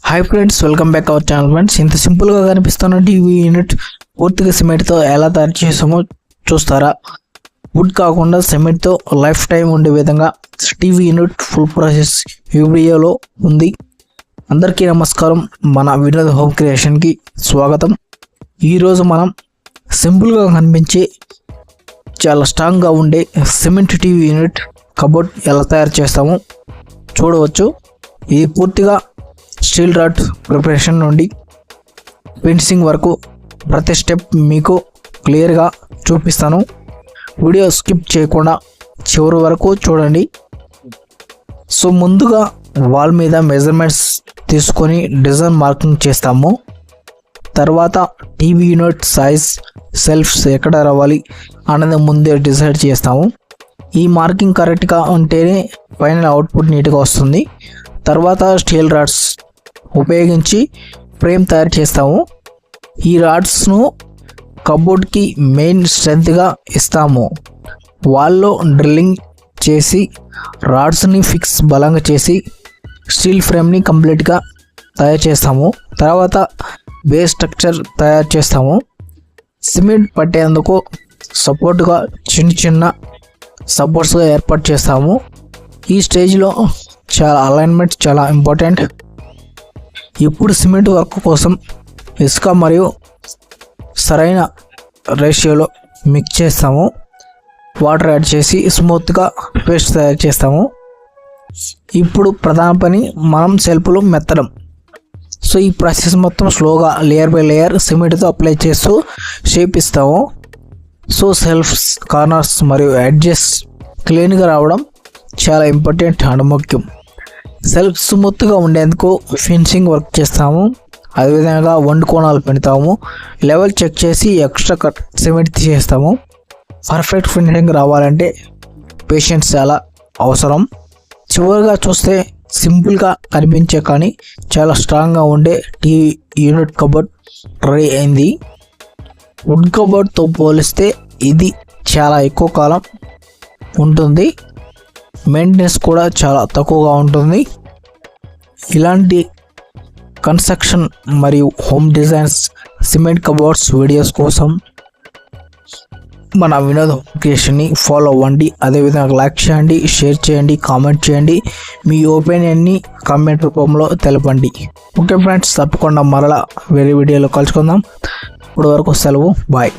Hi friends, welcome back our channel. Friends, ఇంత సింపుల్గా కనిపిస్తున్న టీవీ యూనిట్ పూర్తిగా సిమెంట్తో ఎలా తయారు చేసామో చూస్తారా? వుడ్ కాకుండా సిమెంట్తో లైఫ్ టైం ఉండే విధంగా టీవీ యూనిట్ ఫుల్ ప్రాసెస్ ఈ వీడియోలో ఉంది. అందరికీ నమస్కారం. మన వినోద్ హోమ్ క్రియేషన్కి స్వాగతం. ఈరోజు మనం సింపుల్గా కనిపించే చాలా స్ట్రాంగ్గా ఉండే సిమెంట్ టీవీ యూనిట్ కబోర్డ్ ఎలా తయారు చేస్తామో చూడవచ్చు. ఇది పూర్తిగా స్టీల్ రాడ్ ప్రిపరేషన్ నుండి ఫినిషింగ్ వరకు ప్రతి స్టెప్ మీకు క్లియర్గా చూపిస్తాను. వీడియో స్కిప్ చేయకుండా చివరి వరకు చూడండి. సో ముందుగా వాల్ మీద మెజర్మెంట్స్ తీసుకొని డిజైన్ మార్కింగ్ చేస్తాము. తర్వాత టీవీ యూనిట్ సైజ్, సెల్ఫ్స్ ఎక్కడ రావాలి అన్నది ముందే డిసైడ్ చేస్తాము. ఈ మార్కింగ్ కరెక్ట్గా ఉంటేనే ఫైనల్ అవుట్పుట్ నీట్గా వస్తుంది. తర్వాత స్టీల్ రాడ్స్ ఉపయోగించి ఫ్రేమ్ తయారు చేస్తాము. ఈ రాడ్స్ను కబోర్డ్కి మెయిన్ స్ట్రెంత్గా ఇస్తాము. వాల్లో డ్రిల్లింగ్ చేసి రాడ్స్ని ఫిక్స్ బలంగా చేసి స్టీల్ ఫ్రేమ్ని కంప్లీట్గా తయారు చేస్తాము. తర్వాత బేస్ స్ట్రక్చర్ తయారు చేస్తాము. సిమెంట్ పట్టేందుకు సపోర్ట్గా చిన్న సపోర్ట్స్గా ఏర్పాటు చేస్తాము. ఈ స్టేజ్లో అలైన్మెంట్ చాలా ఇంపార్టెంట్. ఇప్పుడు సిమెంట్ వర్క్ కోసం ఇసుక మరియు సరైన రేషియోలో మిక్స్ చేస్తాము. వాటర్ యాడ్ చేసి స్మూత్గా పేస్ట్ తయారు చేస్తాము. ఇప్పుడు ప్రధాన పని మనం సెల్ఫ్లు మెత్తడం. సో ఈ ప్రాసెస్ మొత్తం స్లోగా లేయర్ బై లేయర్ సిమెంట్తో అప్లై చేస్తూ షేప్ ఇస్తాము. సో సెల్ఫ్స్, కార్నర్స్ మరియు ఎడ్జెస్ క్లీన్గా రావడం చాలా ఇంపార్టెంట్ అండ్ ముఖ్యం. సెల్ఫ్ స్మూత్గా ఉండేందుకు ఫినిషింగ్ వర్క్ చేస్తాము. అదేవిధంగా వండు కోణాలు పెడతాము. లెవెల్ చెక్ చేసి ఎక్స్ట్రా కట్ సిమెంట్ తీసేస్తాము. పర్ఫెక్ట్ ఫినిషింగ్ రావాలంటే పేషెన్స్ చాలా అవసరం. చివరిగా చూస్తే సింపుల్గా కనిపించే కానీ చాలా స్ట్రాంగ్గా ఉండే టీవీ యూనిట్ కబోర్డ్ రెడీ అయింది. వుడ్ కబోర్డ్తో పోలిస్తే ఇది చాలా ఎక్కువ కాలం ఉంటుంది. మెయింటెనెన్స్ కూడా చాలా తక్కువగా ఉంటుంది. ఇలాంటి కన్స్ట్రక్షన్ మరియు home designs cement cupboards videos కోసం మన వినోద్ క్రియేషన్ని ఫాలో అవ్వండి. అదేవిధంగా లైక్ చేయండి, షేర్ చేయండి, కామెంట్ చేయండి. మీ ఒపీనియన్ని కామెంట్ రూపంలో తెలపండి. ఓకే ఫ్రెండ్స్, తప్పకుండా మరలా వేరే వీడియోలో కలుసుకుందాం. ఇప్పటి వరకు సెలవు. బాయ్.